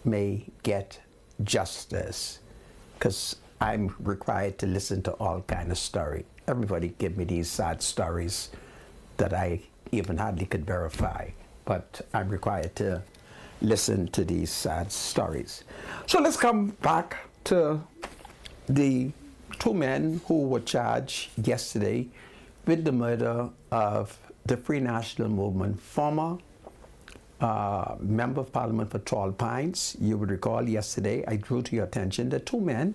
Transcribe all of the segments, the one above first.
may get justice, because I'm required to listen to all kind of story. Everybody give me these sad stories that I even hardly could verify, but I'm required to listen to these sad stories. So let's come back to the two men who were charged yesterday with the murder of the Free National Movement former Member of Parliament for Tall Pines. You would recall yesterday I drew to your attention that two men,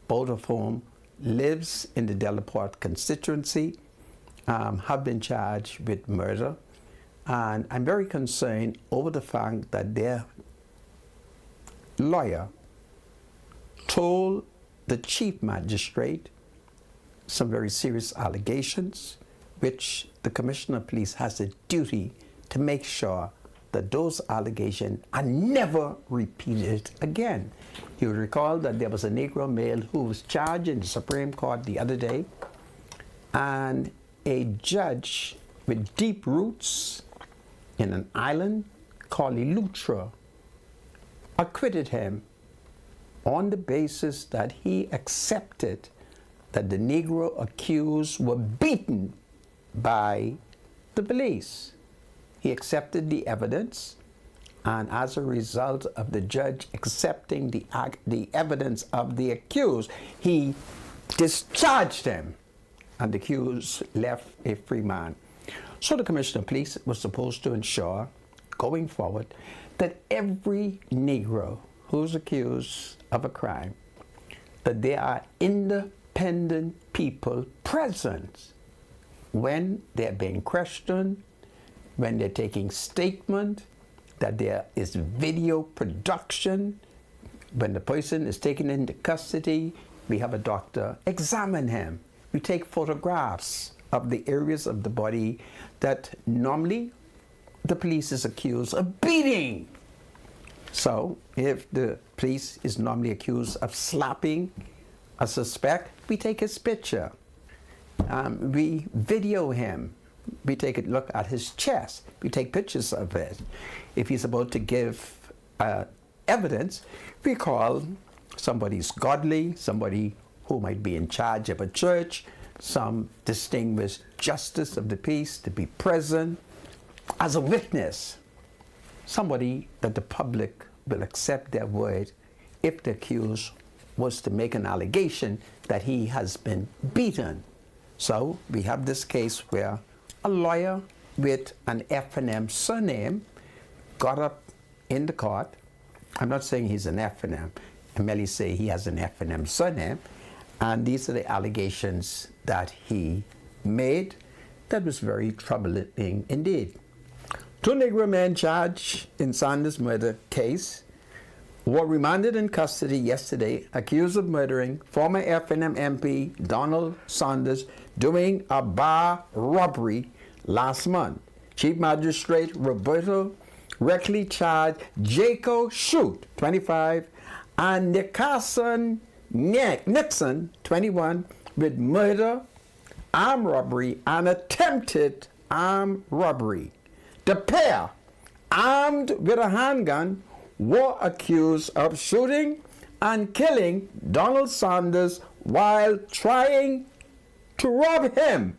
both of whom lives in the Delaport constituency, have been charged with murder. And I'm very concerned over the fact that their lawyer told the chief magistrate some very serious allegations, which the Commissioner of Police has a duty to make sure that those allegations are never repeated again. You recall that there was a Negro male who was charged in the Supreme Court the other day, and a judge with deep roots in an island called Iltv acquitted him on the basis that he accepted that the Negro accused were beaten by the police. He accepted the evidence, and as a result of the judge accepting the evidence of the accused, he discharged him, and the accused left a free man. So the Commissioner of Police was supposed to ensure, going forward, that every Negro who's accused of a crime, that there are independent people present when they're being questioned, when they're taking statement, that there is video production. When the person is taken into custody, we have a doctor examine him. We take photographs of the areas of the body that normally the police is accused of beating. So if the police is normally accused of slapping a suspect, we take his picture. We video him. We take a look at his chest. We take pictures of it. If he's about to give evidence, we call somebody's godly, somebody who might be in charge of a church, some distinguished justice of the peace to be present as a witness, somebody that the public will accept their word if the accused was to make an allegation that he has been beaten. So we have this case where a lawyer with an F&M surname got up in the court. I'm not saying he's an F&M. I merely say he has an F&M surname. And these are the allegations that he made. That was very troubling indeed. Two Negro men charged in Sanders' murder case were remanded in custody yesterday, accused of murdering former F&M MP Donald Sanders during a bar robbery last month. Chief Magistrate Roberto Reckley charged Jaco Shute, 25, and Nickerson Nixon, 21, with murder, armed robbery, and attempted armed robbery. The pair, armed with a handgun, were accused of shooting and killing Donald Sanders while trying to rob him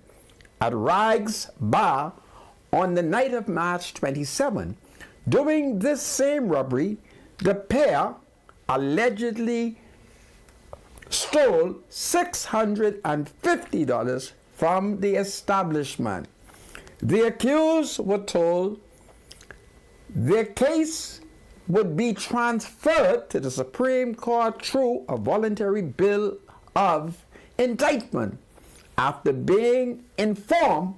at Rags Bar on the night of March 27. During this same robbery, the pair allegedly stole $650 from the establishment. The accused were told their case would be transferred to the Supreme Court through a voluntary bill of indictment after being informed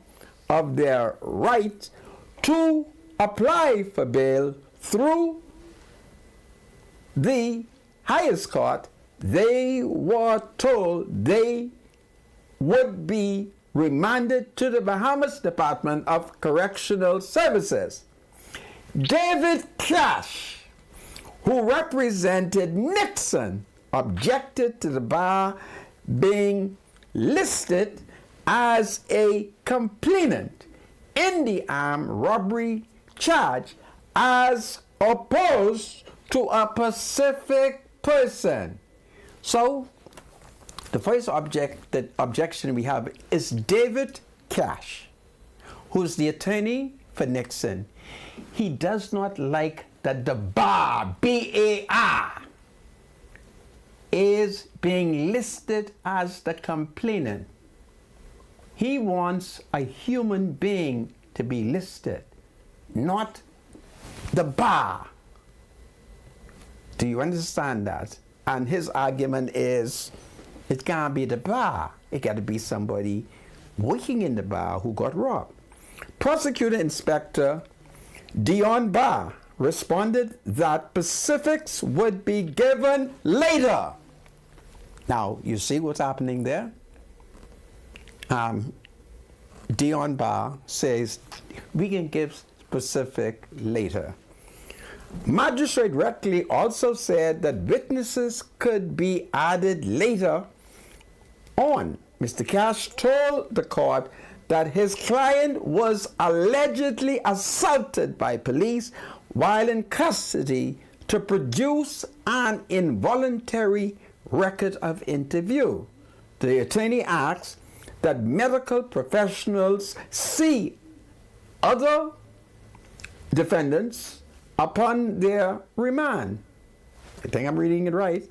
of their right to apply for bail through the highest court. They were told they would be remanded to the Bahamas Department of Correctional Services. David Cash, who represented Nixon, objected to the bar being listed as a complainant in the armed robbery charge as opposed to a specific person. So, the first objection we have is David Cash, who's the attorney for Nixon. He does not like that the bar, B-A-R, is being listed as the complainant. He wants a human being to be listed, not the bar. Do you understand that? And his argument is, it can't be the bar. It got to be somebody working in the bar who got robbed. Prosecutor Inspector Dion Barr responded that specifics would be given later. Now, you see what's happening there? Dion Barr says, we can give specific later. Magistrate Reckley also said that witnesses could be added later on. Mr. Cash told the court that his client was allegedly assaulted by police while in custody to produce an involuntary record of interview. The attorney asks that medical professionals see other defendants upon their remand. I think I'm reading it right.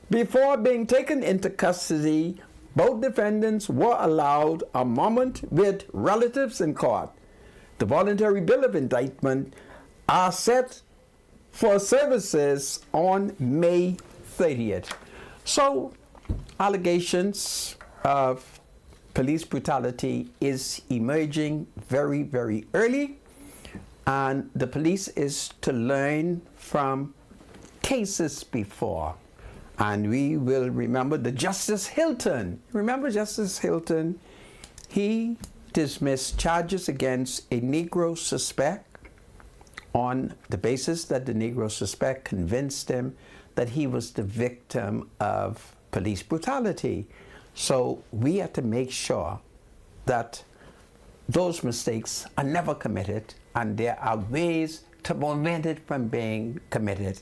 Before being taken into custody, both defendants were allowed a moment with relatives in court. The voluntary bill of indictment are set for services on May 30th. So, allegations of police brutality is emerging very, very early, and the police is to learn from cases before. And we will remember the Justice Hilton. Remember Justice Hilton? He dismissed charges against a Negro suspect on the basis that the Negro suspect convinced him that he was the victim of police brutality. So we have to make sure that those mistakes are never committed, and there are ways to prevent it from being committed.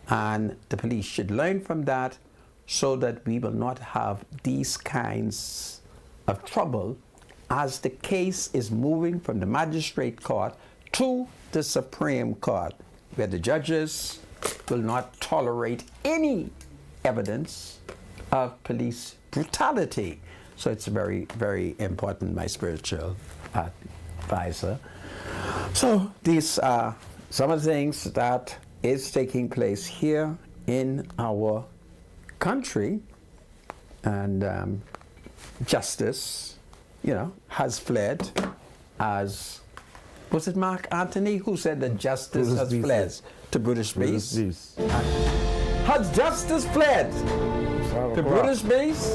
And the police should learn from that so that we will not have these kinds of trouble as the case is moving from the magistrate court to the Supreme Court, where the judges will not tolerate any evidence of police brutality. So it's very, very important, my spiritual advisor. So these are some of the things that is taking place here in our country, and justice, has fled. As was it Mark Antony who said that justice has fled to British base? Has justice fled to British base,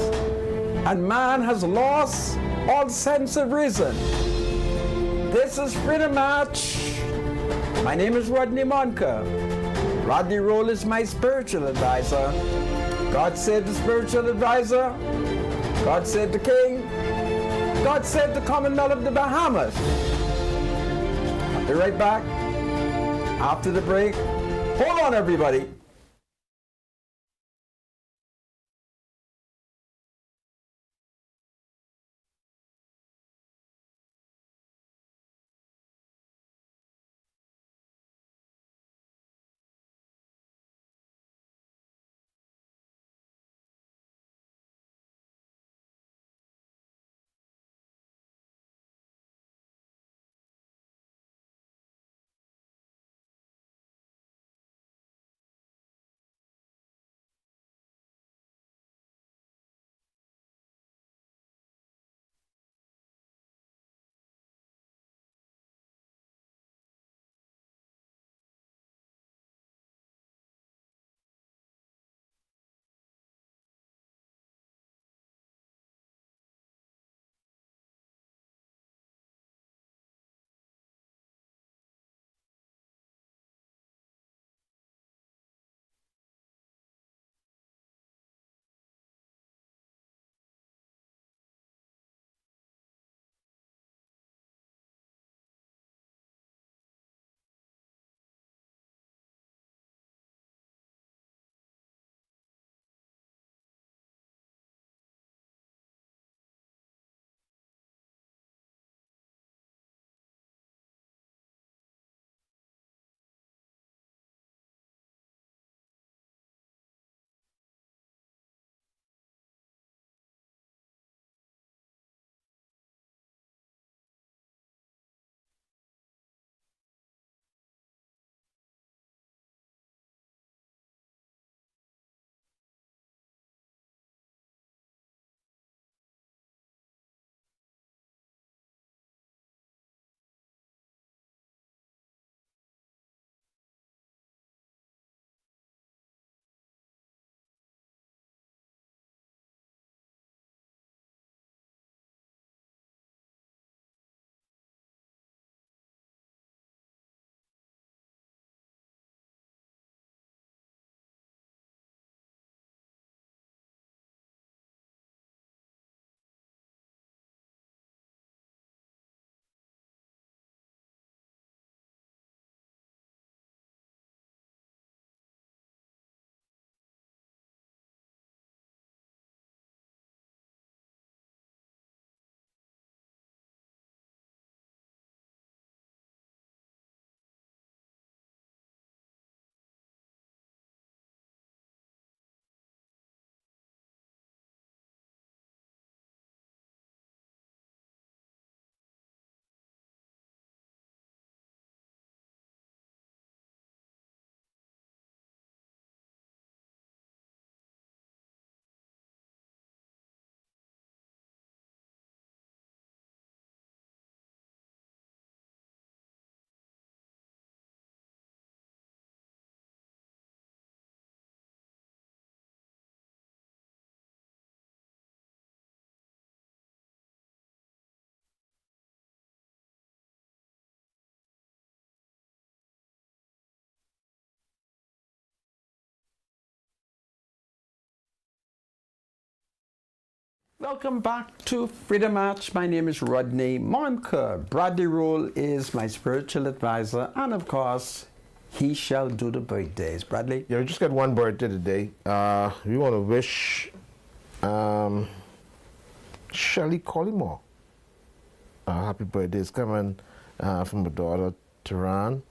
and man has lost all sense of reason? This is Freedom March. My name is Rodney Monka. Rodney Roll is my spiritual advisor. God save the spiritual advisor. God save the king. God save the Commonwealth of the Bahamas. I'll be right back after the break. Hold on, everybody. Welcome back to Freedom Match. My name is Rodney Monker. Bradley Roll is my spiritual advisor, and of course, he shall do the birthdays. Bradley? Yeah, we just got one birthday today. We want to wish Shelley Collymore happy birthday. It's coming from her daughter, Tehran,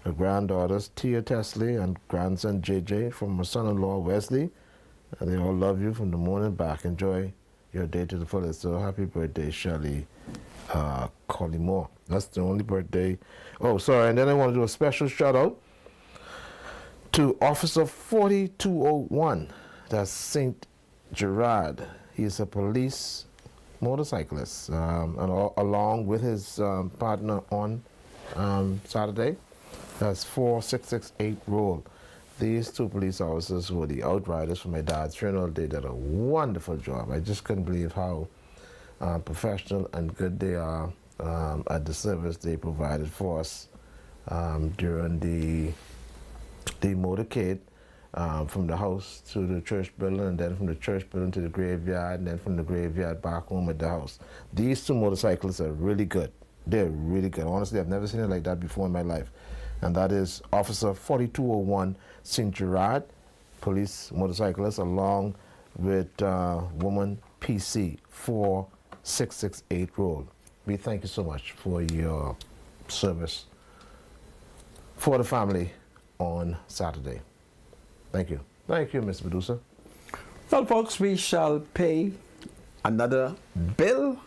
her granddaughters, Tia Tesley, and grandson, JJ, from her son-in-law, Wesley. They all love you from the morning back. Enjoy your day to the fullest. So happy birthday, Shelley Collymore. That's the only birthday. Oh, sorry, and then I want to do a special shout-out to Officer 4201. That's St. Gerard. He's a police motorcyclist, and along with his partner on Saturday. That's 4668 Roll. These two police officers were the outriders for my dad's funeral. They did a wonderful job. I just couldn't believe how professional and good they are at the service they provided for us during the motorcade from the house to the church building, and then from the church building to the graveyard, and then from the graveyard back home at the house. These two motorcyclists are really good. They're really good. Honestly, I've never seen it like that before in my life. And that is Officer 4201 St. Gerard, police motorcyclist, along with woman PC 4668 Roll. We thank you so much for your service for the family on Saturday. Thank you. Thank you, Mr. Producer. Well, folks, we shall pay another bill.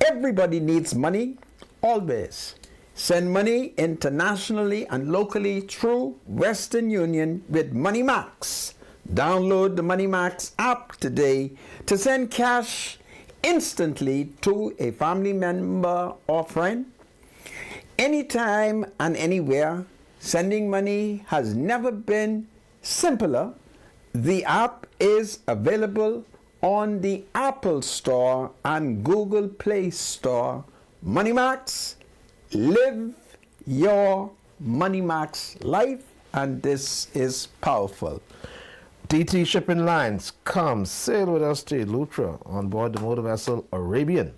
Everybody needs money, always. Send money internationally and locally through Western Union with MoneyMax. Download the MoneyMax app today to send cash instantly to a family member or friend. Anytime and anywhere, sending money has never been simpler. The app is available on the Apple Store and Google Play Store. MoneyMax. Live your MoneyMax life, and this is powerful. DT Shipping Lines, come sail with us to Iltv on board the motor vessel Arabian,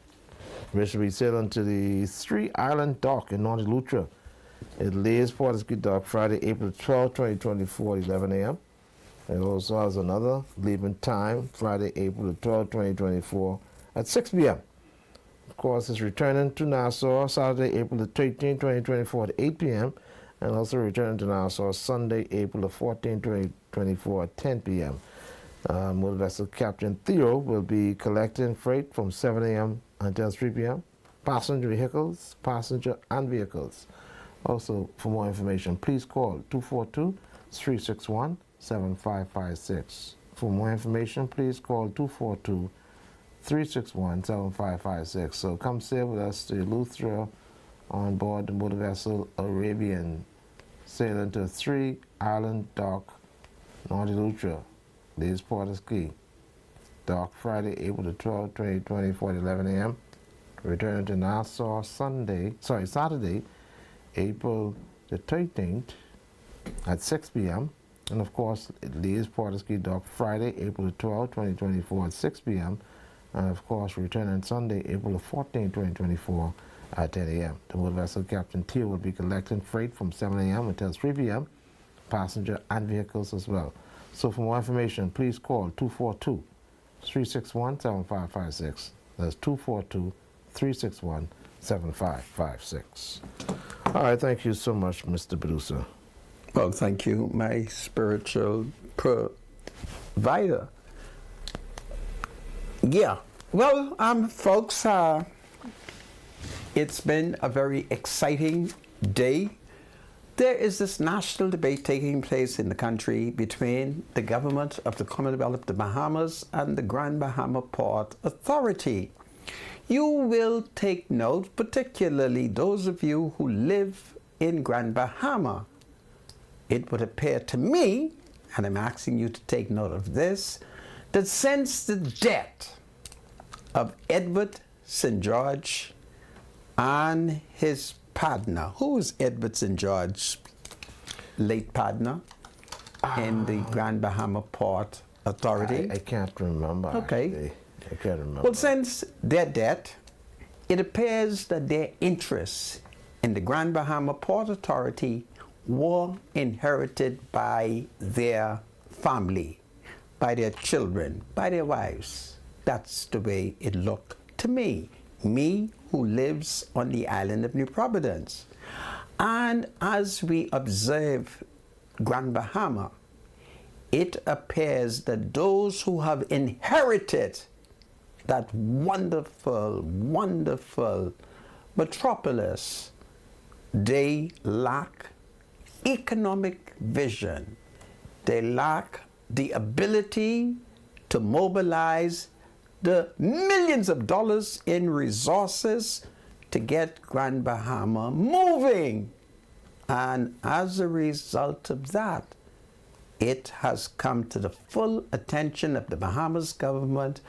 which will be sailing to the 3 Island Dock in North Iltv. It leaves Portsea Dock Friday, April 12, 2024 at 11 a.m. It also has another leaving time, Friday, April 12, 2024 at 6 p.m. Of course, it's returning to Nassau Saturday, April 13, 2024 at 8 p.m. and also returning to Nassau Sunday, April 14, 2024 at 10 p.m. Motor vessel Captain Theo will be collecting freight from 7 a.m. until 3 p.m. Passenger vehicles, passenger and vehicles. Also, for more information, please call 242-361-7556. For more information, please call 242-361-7556. So come sail with us to Iltv on board the motor vessel Arabian, sailing to 3 Island Dock, North Iltv. Leaves Porter's Key. Dock Friday, April 12, 2024 at 11 a.m. Returning to Nassau Saturday, April the 13th at 6 p.m. And of course, it leaves Porter's Key Dock Friday, April 12, 2024 at 6 p.m. And of course, returning Sunday, April 14, 2024 at 10 a.m. The motor vessel Captain T will be collecting freight from 7 a.m. until 3 p.m. Passenger and vehicles as well. So for more information, please call 242-361-7556. That's 242-361-7556. All right, thank you so much, Mr. Producer. Well, thank you, my spiritual provider. Yeah, well, folks, it's been a very exciting day. There is this national debate taking place in the country between the government of the Commonwealth of the Bahamas and the Grand Bahama Port Authority. You will take note, particularly those of you who live in Grand Bahama. It would appear to me, and I'm asking you to take note of this, that since the death of Edward St. George and his partner, who is Edward St. George, late partner in the Grand Bahama Port Authority. I can't remember. Okay. Actually. I can't remember. Well, since their debt, it appears that their interests in the Grand Bahama Port Authority were inherited by their family, by their children, by their wives. That's the way it looked to me who lives on the island of New Providence. And as we observe Grand Bahama, it appears that those who have inherited that wonderful, wonderful metropolis, they lack economic vision. They lack the ability to mobilize the millions of dollars in resources to get Grand Bahama moving. And as a result of that, it has come to the full attention of the Bahamas government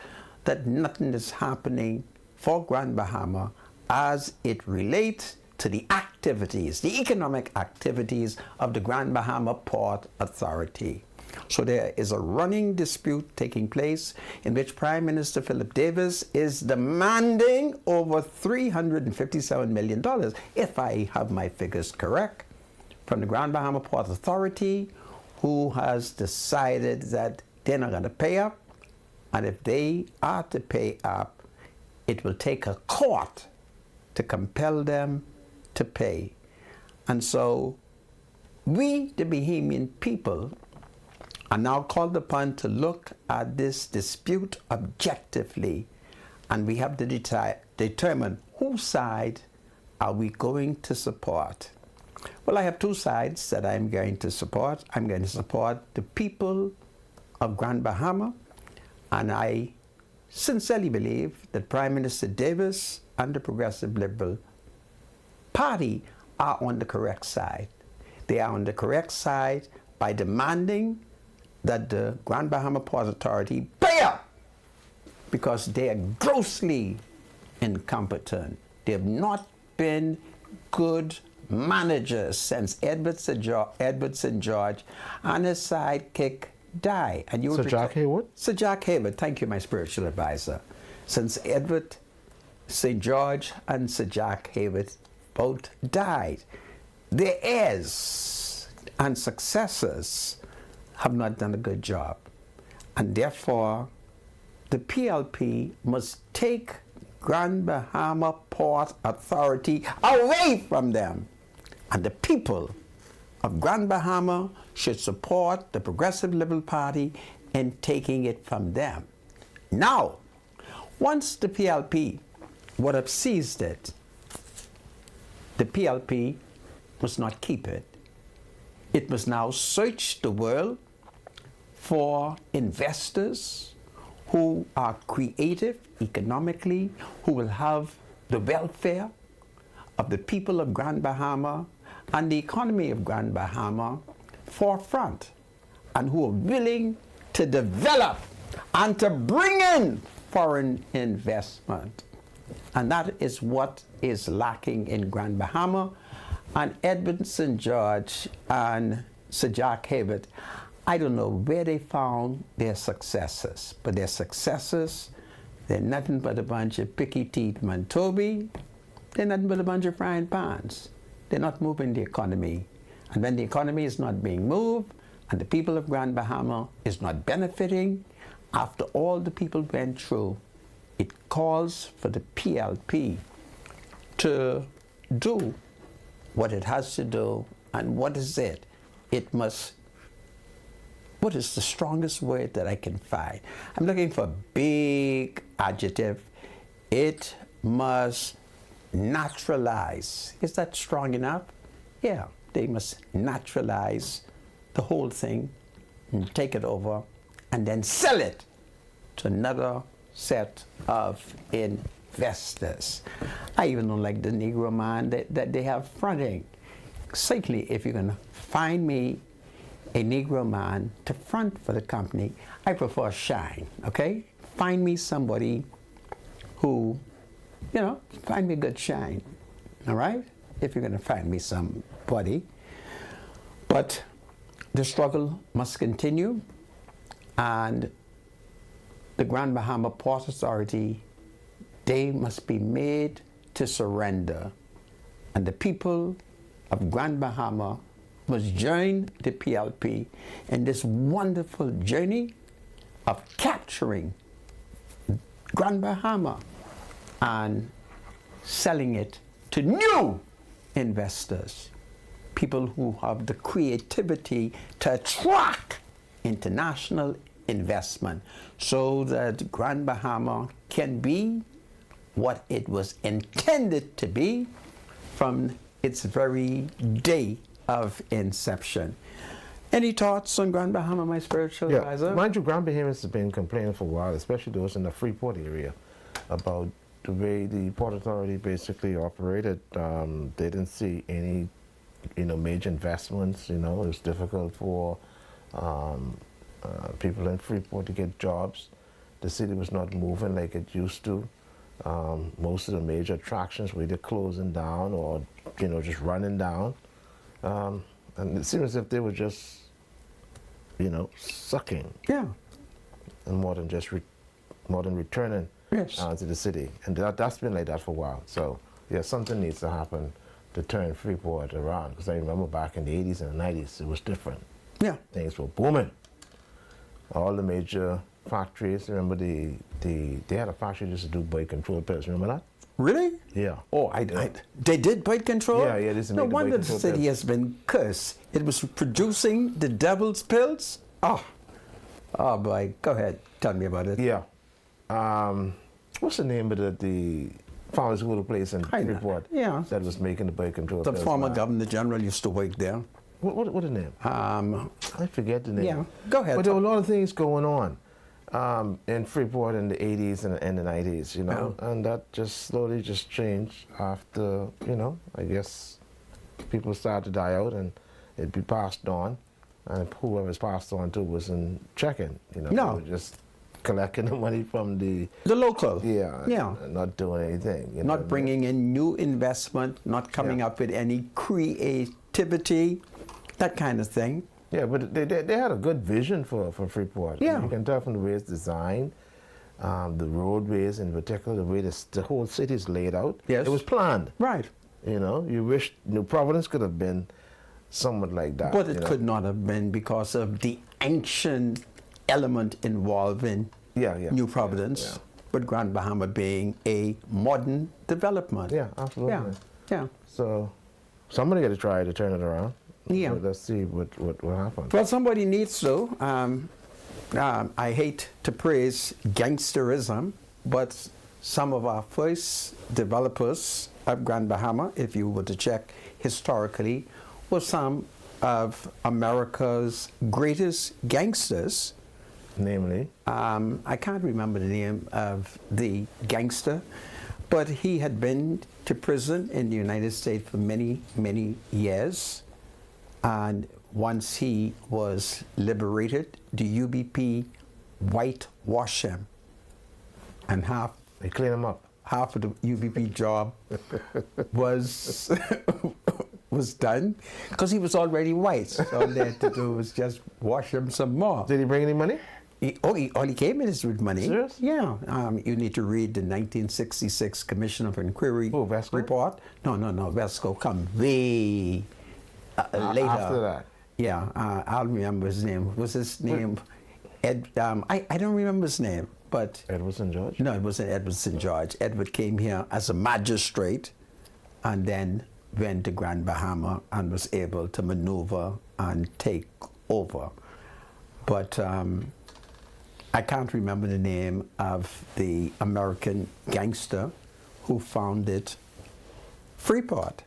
that nothing is happening for Grand Bahama as it relates to the activities, the economic activities of the Grand Bahama Port Authority. So there is a running dispute taking place in which Prime Minister Philip Davis is demanding over $357 million, if I have my figures correct, from the Grand Bahama Port Authority, who has decided that they're not going to pay up, and if they are to pay up, it will take a court to compel them to pay. And so we, the Bahamian people, are now called upon to look at this dispute objectively, and we have to determine whose side are we going to support. Well, I have two sides that I'm going to support. I'm going to support the people of Grand Bahama, and I sincerely believe that Prime Minister Davis and the Progressive Liberal Party are on the correct side. They are on the correct side by demanding that the Grand Bahama Port Authority pay up, because they are grossly incompetent. They have not been good managers since Edward St. George and his sidekick died. And you Sir Jack Hayward? Sir Jack Hayward, thank you, my spiritual advisor. Since Edward St. George and Sir Jack Hayward both died, their heirs and successors have not done a good job. And therefore, the PLP must take Grand Bahama Port Authority away from them. And the people of Grand Bahama should support the Progressive Liberal Party in taking it from them. Now, once the PLP would have seized it, the PLP must not keep it. It must now search the world for investors who are creative economically, who will have the welfare of the people of Grand Bahama and the economy of Grand Bahama forefront, and who are willing to develop and to bring in foreign investment. And that is what is lacking in Grand Bahama. And Edward St. George and Sir Jack Hayward, I don't know where they found their successors, but their successors, they're nothing but a bunch of picky teeth Mantobi. They're nothing but a bunch of frying pans. They're not moving the economy. And when the economy is not being moved, and the people of Grand Bahama is not benefiting, after all the people went through, it calls for the PLP to do what it has to do. And what is it? It must, what is the strongest word that I can find? I'm looking for a big adjective. It must naturalize. Is that strong enough? Yeah, they must naturalize the whole thing and take it over and then sell it to another set of investors. I even don't like the Negro man that they have fronting. Certainly, if you're going to find me a Negro man to front for the company, I prefer shine, okay? Find me somebody who, you know, find me a good shine, all right? If you're going to find me somebody. But the struggle must continue, And the Grand Bahama Port Authority, they must be made to surrender. And the people of Grand Bahama must join the PLP in this wonderful journey of capturing Grand Bahama and selling it to new investors, people who have the creativity to attract international investment so that Grand Bahama can be what it was intended to be from its very day of inception. Any thoughts on Grand Bahama, my spiritual advisor? Mind you, Grand Bahamians have been complaining for a while, especially those in the Freeport area, about the way the Port Authority basically operated. They didn't see any, major investments. It was difficult for people in Freeport to get jobs. The city was not moving like it used to. Most of the major attractions were either closing down or, just running down. And it seemed as if they were just, sucking. Yeah. And more than returning to the city. And that's been like that for a while. So, yeah, something needs to happen to turn Freeport around. Because I remember back in the 80s and the 90s, it was different. Yeah. Things were booming. All the major factories, remember they had a factory just to do birth control pills, remember that? Really? Yeah. Oh, they did birth control? Yeah, they used to No make the wonder birth the control city pills. has been cursed. It was producing the devil's pills? Oh boy, go ahead, tell me about it. Yeah. What's the name of the pharmaceutical place in Freeport that was making the birth control The pills? former governor general used to work there. What the name? I forget the name. Yeah, go ahead. But there were a lot of things going on in Freeport in the 80s and the 90s, and that just slowly just changed after, I guess people started to die out and it'd be passed on, and whoever's passed on to wasn't checking, No. They were just collecting the money from the local. Yeah. Not doing anything. Not bringing in new investment, not coming up with any creativity, that kind of thing. Yeah, but they had a good vision for Freeport. Yeah. You can tell from the way it's designed, the roadways in particular, the way the whole city is laid out. Yes. It was planned. Right. You wish New Providence could have been somewhat like that. But it could not have been because of the ancient element involved in New Providence, Yeah. but Grand Bahama being a modern development. Yeah, absolutely. Yeah. So somebody got to try to turn it around. Yeah. So let's see what happens. Well, somebody needs to. I hate to praise gangsterism, but some of our first developers of Grand Bahama, if you were to check historically, were some of America's greatest gangsters. Namely? I can't remember the name of the gangster, but he had been to prison in the United States for many, many years. And once he was liberated, the UBP whitewashed him. And They clean him up. half of the UBP job was was done because he was already white. So all they had to do was just wash him some more. Did he bring any money? All he came in is with money. Serious? Yeah. You need to read the 1966 Commission of Inquiry Vesco? report. No. Vesco come way later. After that? Yeah. I'll remember his name. Was his name Ed? I don't remember his name, but Edward St. George? no, it wasn't Edward St. George. Edward came here as a magistrate, and then went to Grand Bahama and was able to maneuver and take over. But I can't remember the name of the American gangster who founded Freeport.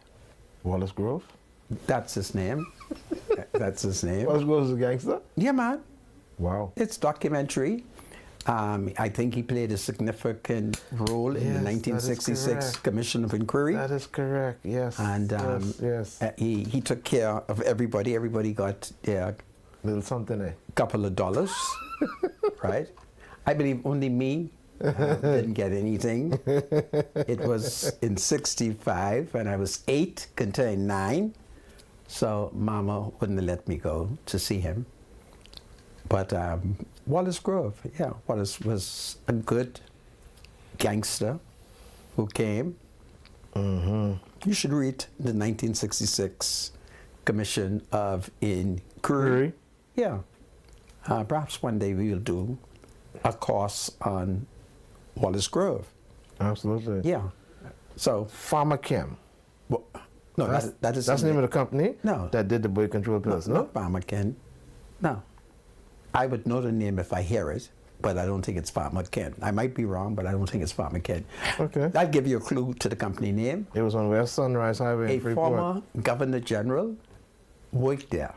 Wallace Grove? That's his name. That's his name. Wallace Grove is a gangster? Yeah, man. Wow. It's documentary. I think he played a significant role in the Yes, that is 1966 correct. Commission of Inquiry. That is correct, yes. And yes. he took care of everybody. Everybody got a Little something there. couple of dollars, right? I believe only me didn't get anything. It was in 65, and I was 8, contained 9. So Mama wouldn't have let me go to see him. But Wallace Grove, yeah, Wallace was a good gangster who came. You should read the 1966 Commission of Inquiry. Yeah. Perhaps one day we will do a course on Wallace Grove. Absolutely. Yeah. So, Pharmachem. well, no, that is that's the name of the company. No. That did the birth control pills. No. Not Pharmachem. No. I would know the name if I hear it, but I don't think it's Pharmachem. I might be wrong, but I don't think it's Pharmachem. Okay. I'll give you a clue to the company name. It was on West Sunrise Highway A in Freeport. former Governor General worked there.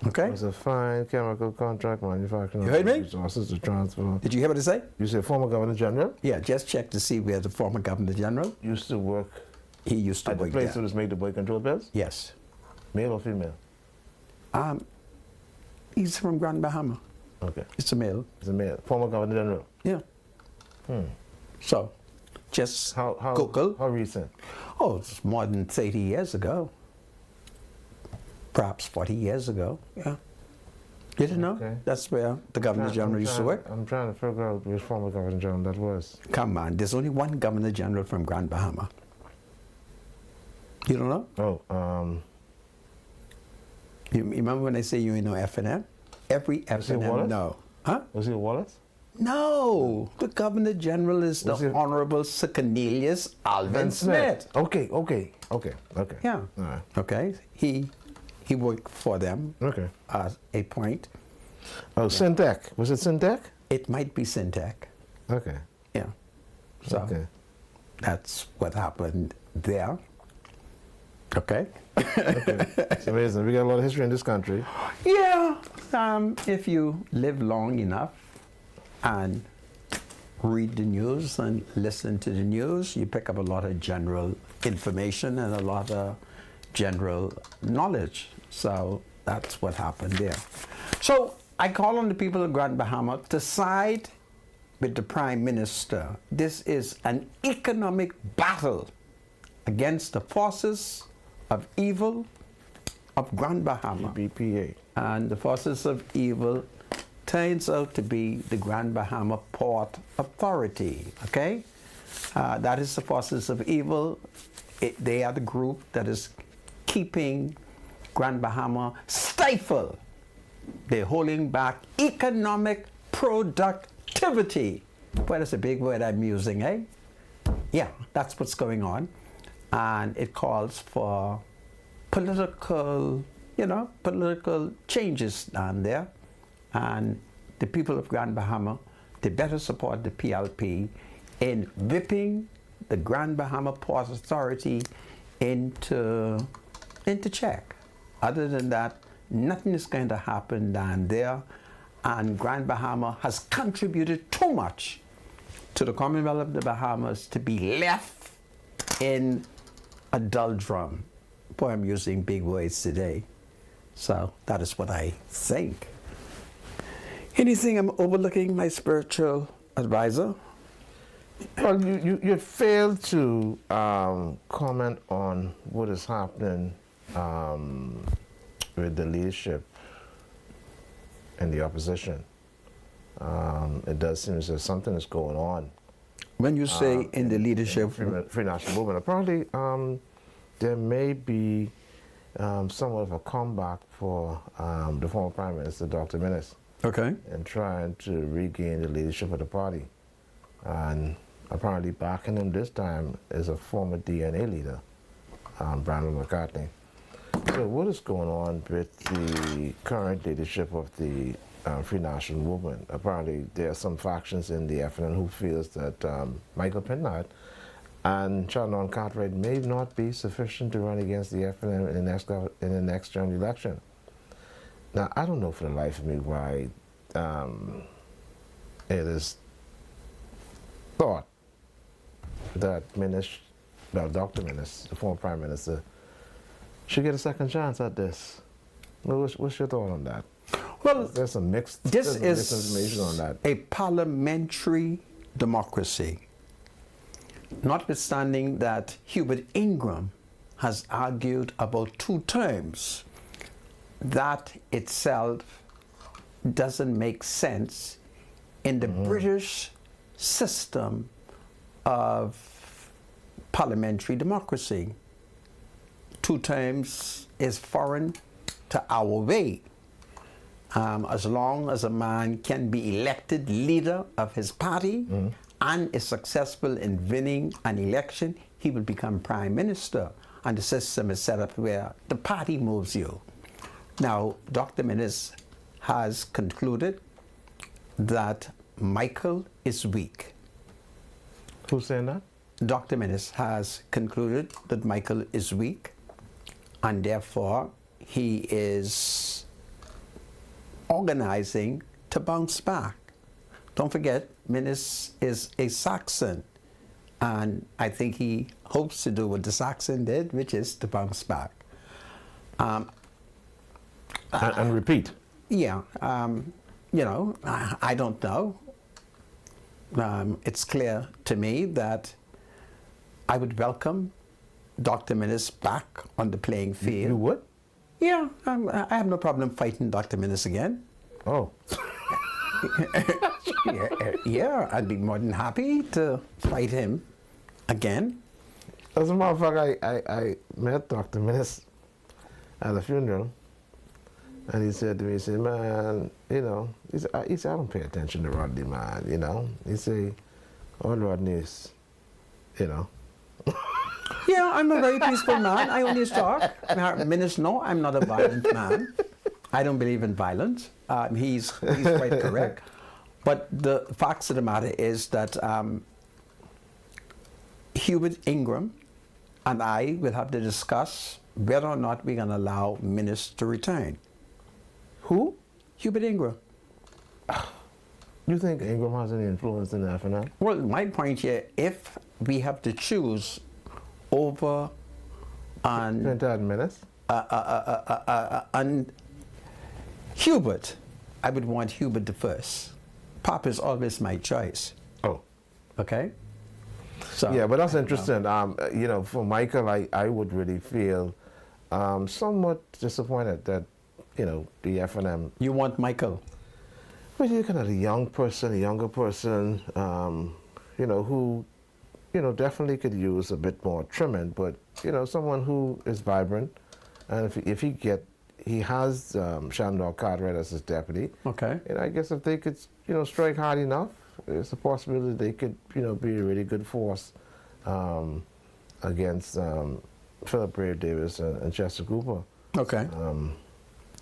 Okay? It was a fine chemical contract manufacturing You heard me? resources to transfer. Did you hear what I say? You said former Governor General Yeah, just check to see where the former Governor General, used to work he used to at the work place there. that was made the birth control pills? Yes. Male or female? He's from Grand Bahama. Okay. It's a male. It's a male. Former Governor General. Yeah. So, just How Google. How recent? Oh, it's more than 30 years ago. Perhaps 40 years ago. Yeah. You didn't know? Okay. That's where the Governor General used to work. I'm trying to figure out which former Governor General that was. Come on, there's only one Governor General from Grand Bahama. You don't know? Oh, You remember when I say you know F&M? Every Was he F&M, Wallace? no. Huh? was he Wallace? No, the Governor General is Was the it- Honorable Sir Cornelius Alvin Smith. Okay. Yeah. All right. Okay. He worked for them Okay. at a point. Oh, Syntec. Was it Syntec? It might be Syntec. Okay. Yeah. So Okay. that's what happened there. Okay. It's amazing. We got a lot of history in this country. Yeah. If you live long enough and read the news and listen to the news, you pick up a lot of general information and a lot of general knowledge. So that's what happened there. So I call on the people of Grand Bahama to side with the Prime Minister. This is an economic battle against the forces of evil of Grand Bahama. BPA. And the forces of evil turns out to be the Grand Bahama Port Authority, okay? That is the forces of evil. They are the group that is keeping Grand Bahama stifled. They're holding back economic productivity. Boy, that's a big word I'm using, eh? Yeah, that's what's going on. And it calls for political, political changes down there. And the people of Grand Bahama, they better support the PLP in whipping the Grand Bahama Port Authority into check. Other than that, nothing is going to happen down there. And Grand Bahama has contributed too much to the Commonwealth of the Bahamas to be left in a doldrum. Boy, I'm using big words today. So that is what I think. Anything I'm overlooking, my spiritual advisor? Well, you failed to comment on what is happening with the leadership and the opposition. It does seem as if something is going on. When you say in the leadership, Free National Movement, apparently there may be somewhat of a comeback for the former Prime Minister, Dr. Minnis, okay, in trying to regain the leadership of the party. And apparently backing him this time is a former DNA leader, Brandon McCartney. So what is going on with the current leadership of the Free National Movement? Apparently there are some factions in the FNN who feels that Michael Pinard and Shannon Cartwright may not be sufficient to run against the FNN in the next general election. Now, I don't know for the life of me why it is thought that Dr. Minnis, the former Prime Minister, should get a second chance at this. What's your thought on that? well, There's some mixed this misinformation on is that. a parliamentary democracy. Notwithstanding that Hubert Ingram has argued about 2 terms, that itself doesn't make sense in the British system of parliamentary democracy. 2 terms is foreign to our way. As long as a man can be elected leader of his party and is successful in winning an election, he will become prime minister. And the system is set up where the party moves you. Now, Dr. Minnis has concluded that Michael is weak. Who's saying that? Dr. Minnis has concluded that Michael is weak, and therefore he is organizing to bounce back. Don't forget, Minnis is a Saxon, and I think he hopes to do what the Saxon did, which is to bounce back. And repeat. Yeah, you know, I don't know. It's clear to me that I would welcome Dr. Minnis back on the playing field. You would? Yeah, I have no problem fighting Dr. Minnis again. Oh. Yeah, I'd be more than happy to fight him again. As a matter of fact, I met Dr. Minnis at a funeral, and he said to me, he said, man, you know, he said, I don't pay attention to Rodney, man, you know. He said, all Rodney is, you know. Yeah, I'm a very peaceful man. I only talk. Minnis, no, I'm not a violent man. I don't believe in violence. He's quite correct. But the facts of the matter is that Hubert Ingram and I will have to discuss whether or not we're going to allow Minnis to return. Who? Hubert Ingram. You think Ingram has any influence in the FNL? Well, my point here, if we have to choose over on Minnis? and Hubert, I would want Hubert the first. Pop is always my choice. Oh. Okay? So, yeah, but that's interesting. You know, for Michael, I would really feel somewhat disappointed that, you know, the FNM. You want Michael? Well, you're kind of a young person, a younger person, you know, who, you know, definitely could use a bit more trimming, but, you know, someone who is vibrant, and if he has Shandor Cartwright as his deputy. Okay. And I guess if they could, you know, strike hard enough, it's a possibility they could, you know, be a really good force against Philip Brave Davis and Chester Cooper. Okay.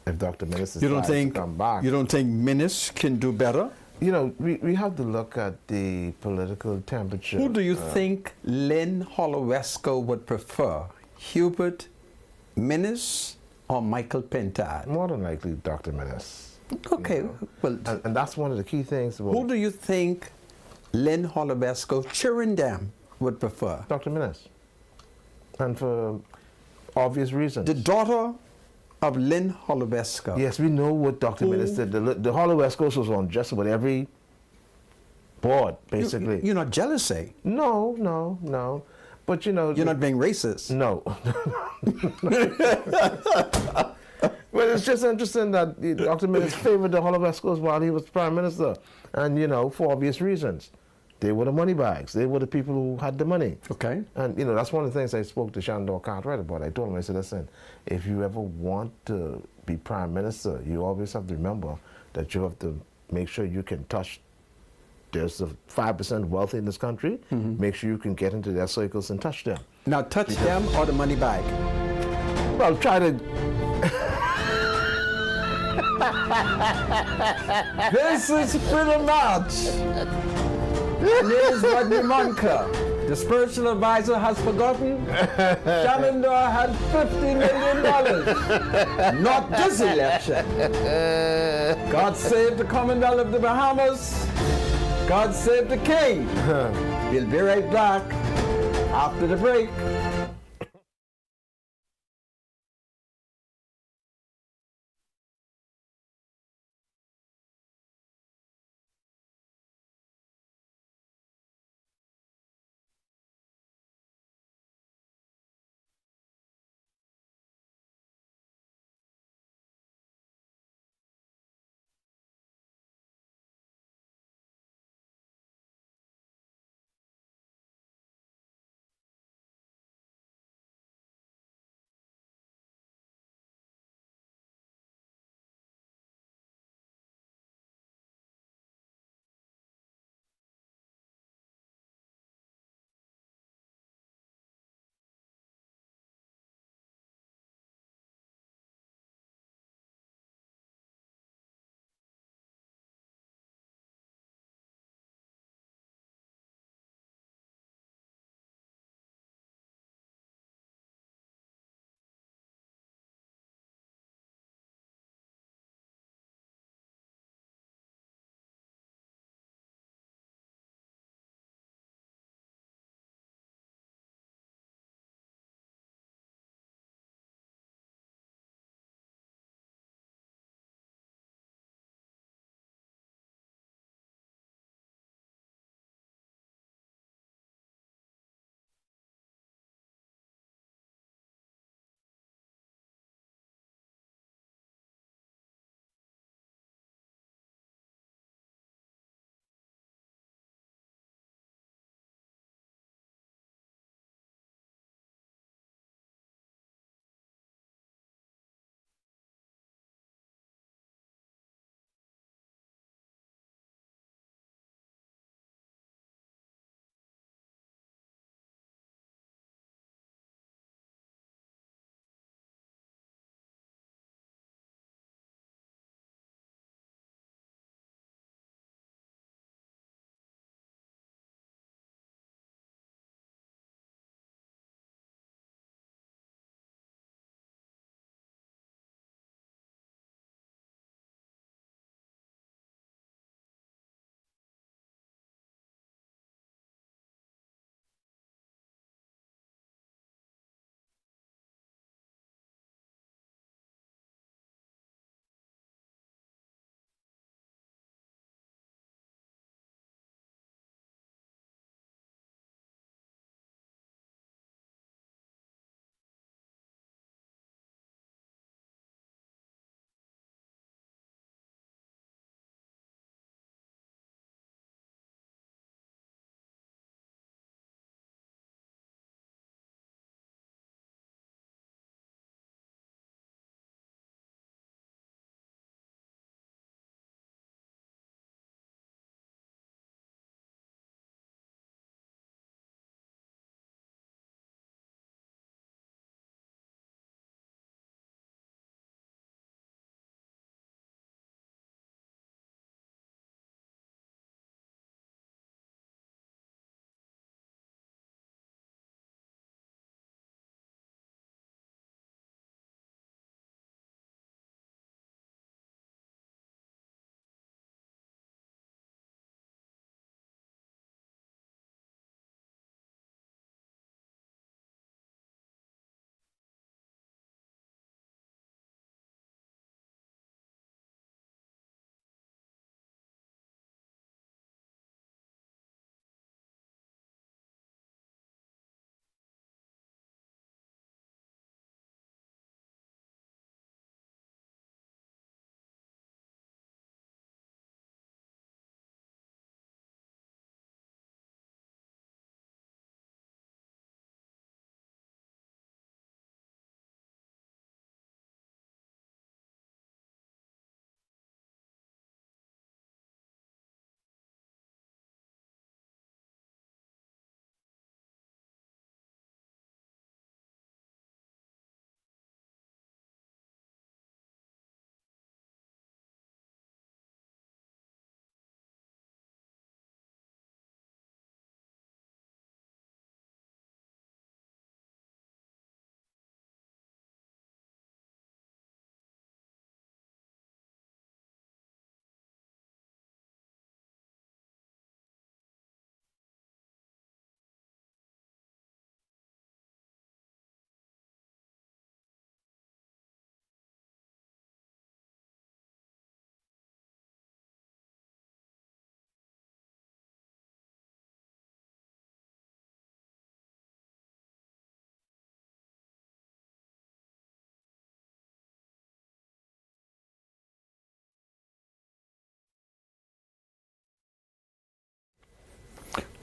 If Dr. Minnis decides to come back. You don't think Minnis can do better? You know, we have to look at the political temperature. Who do you think Lynn Holowesco would prefer? Hubert Minnis or Michael Pintard? More than likely Dr. Minnis. Okay, You know? well... And that's one of the key things. Who do you think Lynn Holowesco Chirindam would prefer? Dr. Minnis. And for obvious reasons. The daughter of Lynn Holowesco. Yes, we know what Dr. Minnis did. The Holowescos was on just about every board, basically. You're not jealous, eh? No. But, you know... You're not being racist. No. Well, it's just interesting that Dr. Minnis favored the Holowescos while he was Prime Minister. And, you know, for obvious reasons. They were the money bags. They were the people who had the money. Okay. And, you know, that's one of the things I spoke to Shandor Cartwright about. I told him, I said, listen, if you ever want to be Prime Minister, you always have to remember that you have to make sure you can touch. There's the 5% wealthy in this country. Make sure you can get into their circles and touch them. Now, touch them or the money bag? Well, try to... This is pretty much. Here's Rodney Monka. The spiritual advisor has forgotten. Shenandoah had $50 million. Not this election. God save the Commonwealth of the Bahamas. God save the King. We'll be right back after the break.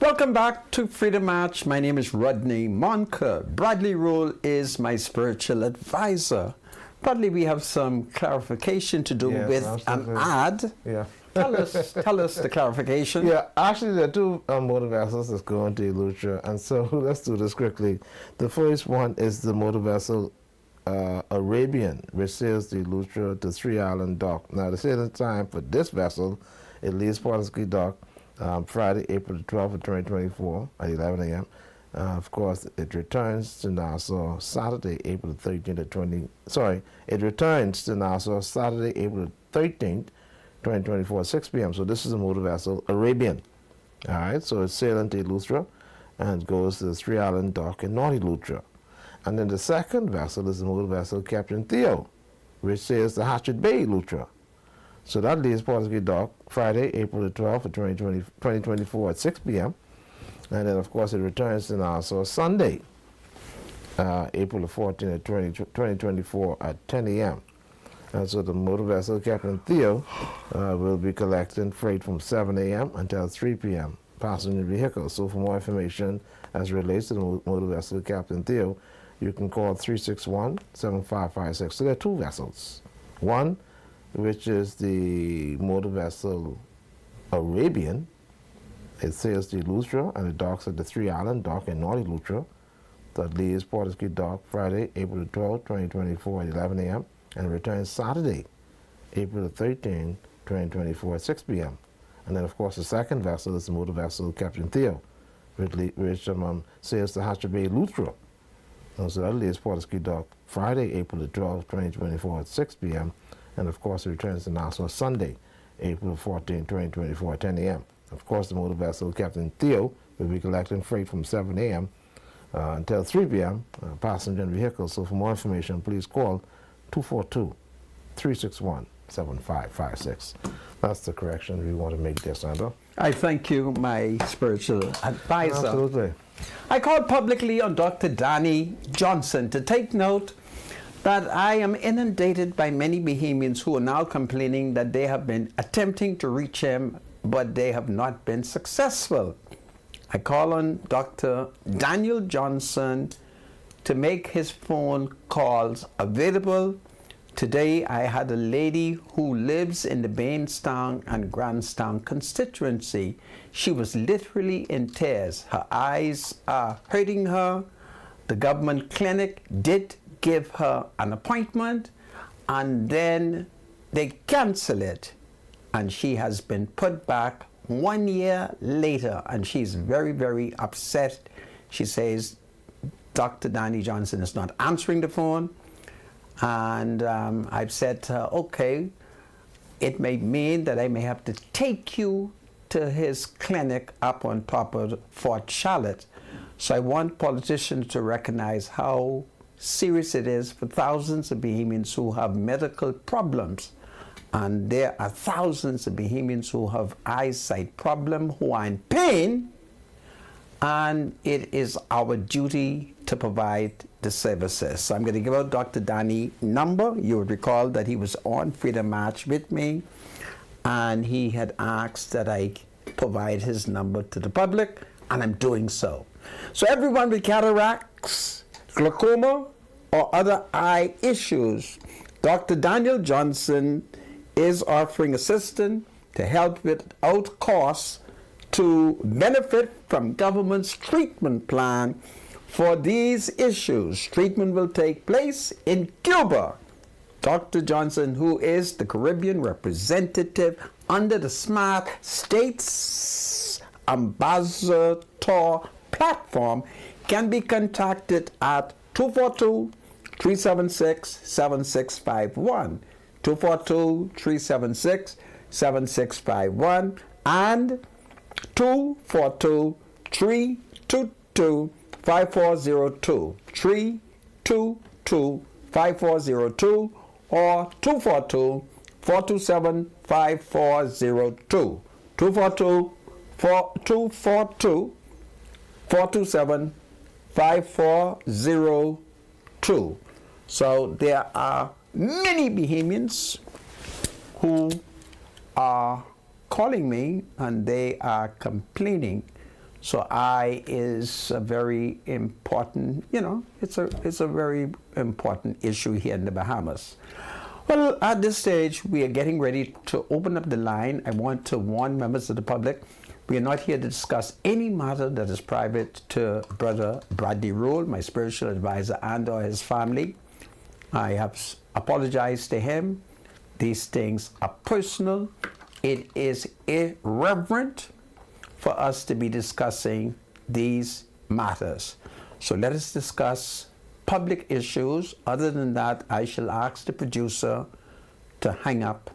Welcome back to Freedom March. My name is Rodney Monker. Bradley Rule is my spiritual advisor. Bradley, we have some clarification to do with absolutely. an ad. Yeah. Tell us the clarification. Yeah, actually there are two motor vessels that's going to Iltv, and so let's do this quickly. The first one is the motor vessel Arabian, which sails the Iltv to Three Island Dock. Now the sailing time for this vessel, it leaves Port Dock Friday, April the 12th of 2024 at 11 a.m. Of course, it returns to Nassau Saturday, April the 13th at 20. Sorry, it returns to Nassau Saturday, April the 13th, 2024 at 6 p.m. So this is a motor vessel Arabian. All right, so it's sailing to Iltv and goes to the Three Island Dock in North Iltv. And then the second vessel is the motor vessel Captain Theo, which sails to Hatchet Bay, Iltv. So that leaves Port Dock Friday, April the 12th of 2024 at 6 p.m. And then, of course, it returns to Nassau Sunday, April the 14th of 2024 at 10 a.m. And so the motor vessel Captain Theo will be collecting freight from 7 a.m. until 3 p.m. passenger vehicles. So for more information as relates to the motor vessel Captain Theo, you can call 361-7556. So there are two vessels. One, which is the motor vessel Arabian. It sails to Iltv and it docks at the Three Island Dock in North Iltv. That leaves Port Dock Friday, April the 12th, 2024 at 11 a.m. and returns Saturday, April the 13th, 2024 at 6 p.m. And then, of course, the second vessel is the motor vessel Captain Theo, which sails to Hatchet Bay, Iltv. So that leaves Port Dock Friday, April the 12th, 2024 at 6 p.m. And, of course, it returns to Nassau Sunday, April 14, 2024 at 10 a.m. Of course, the motor vessel Captain Theo will be collecting freight from 7 a.m. Until 3 p.m. Passenger and vehicles. So for more information, please call 242-361-7556. That's the correction we want to make there, Sandra. I thank you, my spiritual advisor. Absolutely. I called publicly on Dr. Danny Johnson to take note that I am inundated by many Bahamians who are now complaining that they have been attempting to reach him, but they have not been successful. I call on Dr. Daniel Johnson to make his phone calls available. Today I had a lady who lives in the Bainstown and Grandstown constituency. She was literally in tears. Her eyes are hurting her. The government clinic did give her an appointment and then they cancel it, and she has been put back 1 year later, and she's very, very upset. She says Dr. Danny Johnson is not answering the phone, and I've said to her, okay, it may mean that I may have to take you to his clinic up on top of Fort Charlotte. So I want politicians to recognize how serious it is for thousands of Bahamians who have medical problems. And there are thousands of Bahamians who have eyesight problems, who are in pain, and it is our duty to provide the services. So I'm going to give out Dr. Danny's number. You would recall that he was on Freedom March with me, and he had asked that I provide his number to the public, and I'm doing so. So everyone with cataracts, glaucoma, or other eye issues, Dr. Daniel Johnson is offering assistance to help without costs to benefit from government's treatment plan for these issues. Treatment will take place in Cuba. Dr. Johnson, who is the Caribbean representative under the Smart States Ambassador platform, can be contacted at 242-376-7651. 242-376-7651 and 242-322-5402. 322-5402 or 242-427-5402. 242-427-5402. So there are many Bahamians who are calling me and they are complaining. So I is a very important, it's a very important issue here in the Bahamas. Well, at this stage, we are getting ready to open up the line. I want to warn members of the public, we are not here to discuss any matter that is private to Brother Bradley Rule, my spiritual advisor, and or his family. I have apologized to him. These things are personal. It is irreverent for us to be discussing these matters. So let us discuss public issues. Other than that, I shall ask the producer to hang up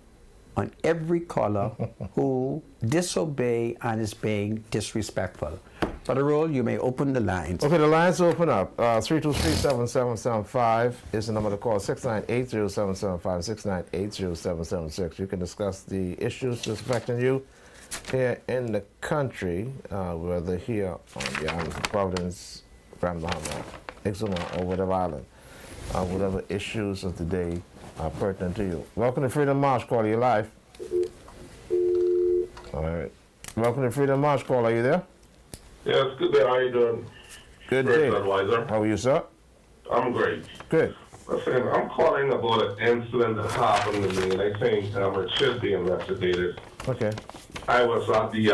on every caller who disobey and is being disrespectful. Brother Roll, you may open the lines. Okay, the lines open up. 323-7775 is the number to call. 698-0775, 698-0776. You can discuss the issues that's affecting you here in the country, whether here on the islands of Providence, Grand Bahama, Exuma, or whatever island, whatever issues of the day are pertinent to you. Welcome to Freedom March Call. Are you live? All right. Welcome to Freedom March Call. Are you there? Yes, good day. How are you doing? Good Great day. advisor. How are you, sir? I'm great. Good. Listen, I'm calling about an incident that happened to me, and I think it should be investigated. Okay. I was at the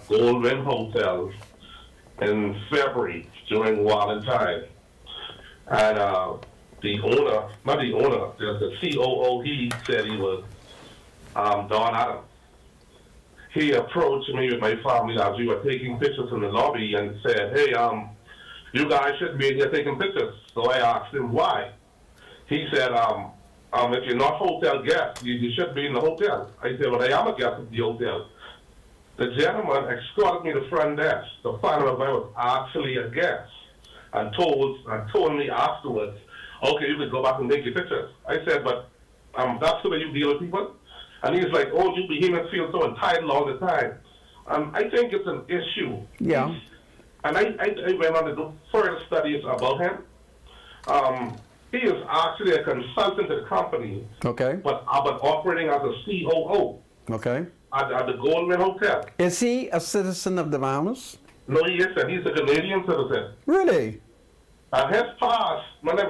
Goldwyn Hotel in February during Valentine, and the owner, not the owner, the COO, he said he was Don Adams. He approached me with my family as we were taking pictures in the lobby and said, hey, you guys should be here taking pictures. So I asked him why. He said, if you're not hotel guests, you should be in the hotel. I said, well, I am a guest of the hotel. The gentleman escorted me to the front desk to find out if I was actually a guest and told me afterwards, okay, you can go back and make your pictures. I said, but that's the way you deal with people? And he's like, oh, you behemoths feel so entitled all the time. I think it's an issue. Yeah. And I went on to do further studies about him. He is actually a consultant to the company, Okay. but operating as a COO Okay. at the Goldman Hotel. Is he a citizen of the Bahamas? No, he isn't. He's a Canadian citizen. Really? And his past, when I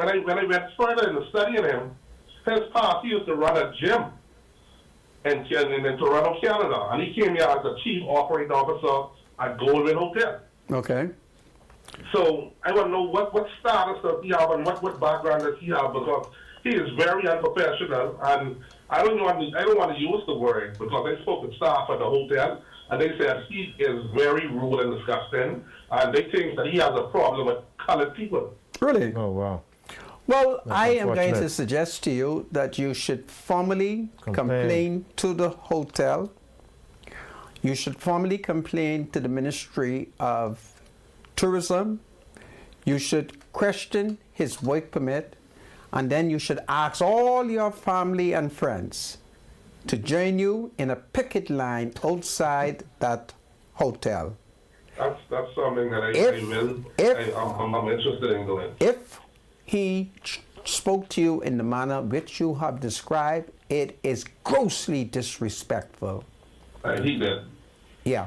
went further into studying him, his past, he used to run a gym in Toronto, Canada. And he came here as a chief operating officer at Goldman Hotel. Okay. So I want to know what status does he have and what background does he have, because he is very unprofessional, and I don't want to use the word, because I spoke to staff at the hotel and they said he is very rude and disgusting, and they think that he has a problem with colored people. Really? Oh, wow. Well, That's I am going to unfortunate. suggest to you that you should formally complain to the hotel. You should formally complain to the Ministry of Tourism. You should question his work permit, and then you should ask all your family and friends to join you in a picket line outside that hotel. That's something that I'm interested in doing. If he spoke to you in the manner which you have described, it is grossly disrespectful. He did. Yeah.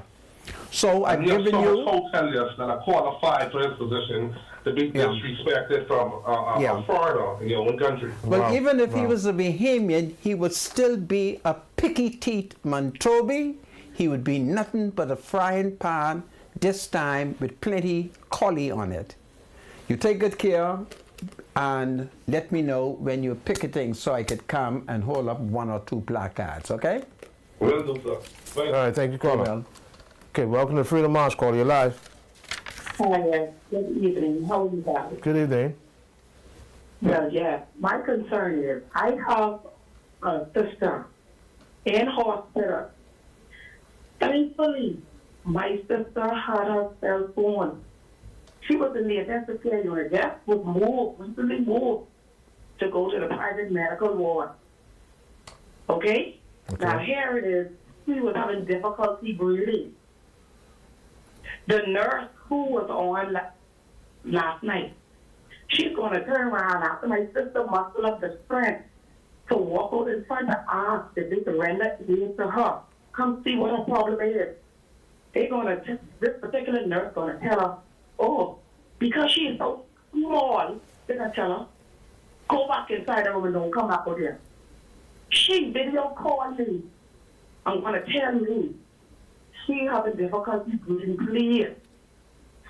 So I've And he has given so you. much hoteliers that are qualified for his position to be disrespected from a foreigner in your own country. Well, Wow. even if he Wow. was a Bahamian, he would still be a picky-teeth Mantobi. He would be nothing but a frying pan, this time with plenty collie on it. You take good care and let me know when you're picketing so I could come and hold up 1 or 2 placards, okay? Will do, sir. All right, thank you, caller. Well, Okay, welcome to Freedom March Call. You're live. Hi, good evening. How are you guys? Good evening. Yeah. My concern is I have a sister in hospital. Thankfully, my sister had her cell phone. She was in the intensive care unit. That was recently moved to go to the private medical ward. Okay? Now here it is. She was having difficulty breathing. The nurse who was on last night, she's going to turn around after my sister mustered up the strength to walk out in front to ask if they can render aid to her. Come see what her problem is. this particular nurse gonna tell her, oh, because she is so small, they're gonna tell her, go back inside the room and don't come back out here. She video called me and gonna tell me she having difficulty breathing clear.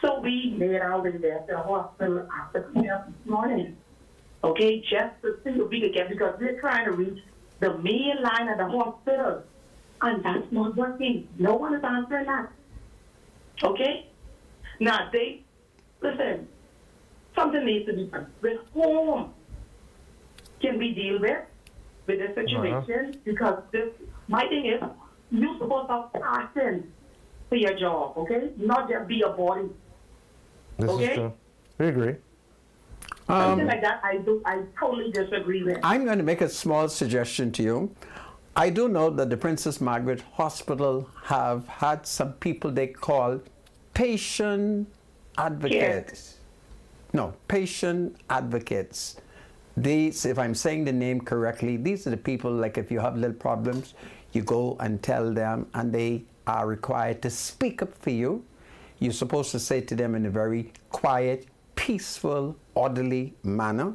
So we made our way there to the hospital after 12 this morning. Okay, just to see if we could get, because we're trying to reach the main line of the hospital, and that's not working. No one is answering that. Okay? Now, listen, something needs to be done. With whom can we deal with this situation? Because my thing is, you're supposed to have passion for your job, okay? Not just be a body. This Okay? is true. We agree. Something like that, I totally disagree with. I'm going to make a small suggestion to you. I do know that the Princess Margaret Hospital have had some people they call patient advocates. No, patient advocates. These, if I'm saying the name correctly, these are the people, like if you have little problems, you go and tell them, and they are required to speak up for you. You're supposed to say to them in a very quiet, peaceful, orderly manner.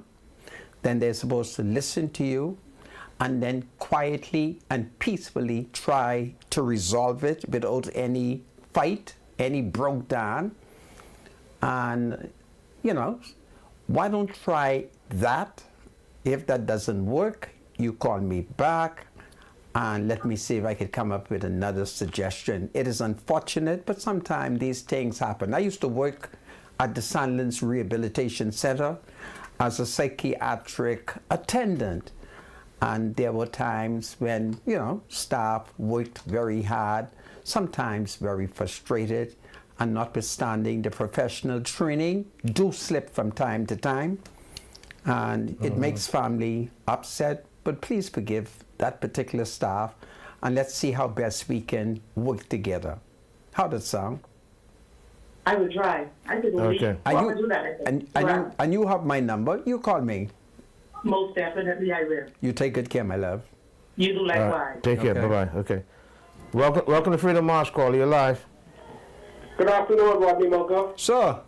Then they're supposed to listen to you and then quietly and peacefully try to resolve it without any fight, any breakdown. And, why don't try that? If that doesn't work, you call me back and let me see if I could come up with another suggestion. It is unfortunate, but sometimes these things happen. I used to work at the Sandlands Rehabilitation Center as a psychiatric attendant. And there were times when, staff worked very hard, sometimes very frustrated, and notwithstanding the professional training, do slip from time to time. And it makes family upset, but please forgive that particular staff, and let's see how best we can work together. How does it sound? I will try. I could only Okay. do that. And you have my number. You call me. Most definitely I will. You take good care, my love. You do All likewise. right. Take care. Okay. Bye-bye. Okay. Welcome to Freedom March Call. You're live. Good afternoon, Rodney Mulker. Sir.